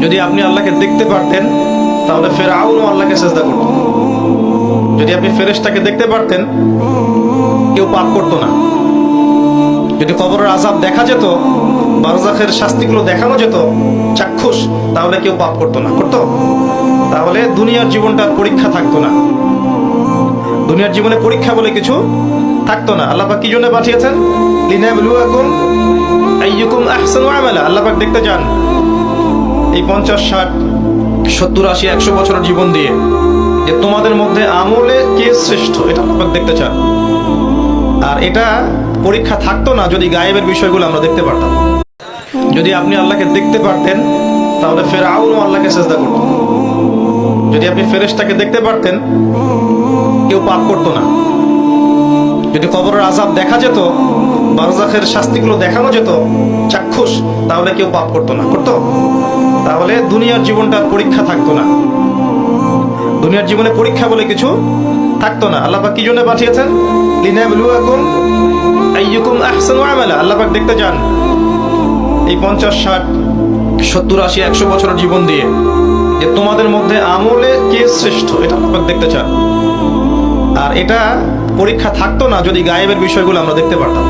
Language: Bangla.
যদি আপনি আল্লাহকে দেখতে পারতেন তাহলে ফেরাউনও আল্লাহকে সিজদা করত। যদি আপনি ফেরেশতাকে দেখতে পারতেন কেউ পাপ করতো না। যদি কবরের আযাব দেখা যেত, বারজাখের শাস্তিগুলো দেখানো যেত চাক্ষুষ, তাহলে কেউ পাপ করতো না, করতো? তাহলে দুনিয়ার জীবনটা পরীক্ষা থাকতো না। দুনিয়ার জীবনে পরীক্ষা বলে কিছু থাকতো না। আল্লাহ পাক কি জন্য পাঠিয়েছেন? লিনাবলুয়াকুম আইয়ুকুম আহসানু আমালা। আল্লাহ পাক দেখতে চান এই 50, 60, 70, 80, 100 বছরের জীবন দিয়ে যে তোমাদের মধ্যে আমলে কে শ্রেষ্ঠ, এটা আল্লাহ পাক দেখতে চান। আর এটা পরীক্ষা থাকতো না যদি গায়েবের বিষয়গুলো আমরা দেখতে পারতাম। যদি আপনি আল্লাহকে দেখতে পারতেন তাহলে ফেরাউনও আল্লাহকে সিজদা করত। যদি আপনি ফেরেশতাকে দেখতে পারতেন কেউ পাপ করতো না। যদি কবরের আযাব দেখা যেত, বারজাখের শাস্তিগুলো দেখানো যেত চাক্ষুষ, তাহলে কেউ পাপ করতো না, করতো? তাহলে দুনিয়ার জীবনটা পরীক্ষা থাকতো না। দুনিয়ার জীবনে পরীক্ষা বলে কিছু থাকতো না। আল্লাহ পাক কি জন্য পাঠিয়েছেন? লিনাবলুয়াকুম আইয়ুকুম আহসানু আমালা। আল্লাহ পাক দেখতে চান এই 50, 60, 70, 80, 100 বছরের জীবন দিয়ে যে তোমাদের মধ্যে আমলে কে শ্রেষ্ঠ, এটা আল্লাহ পাক দেখতে চান। আর এটা পরীক্ষা থাকতো না যদি গায়েবের বিষয়গুলো আমরা দেখতে পারতাম।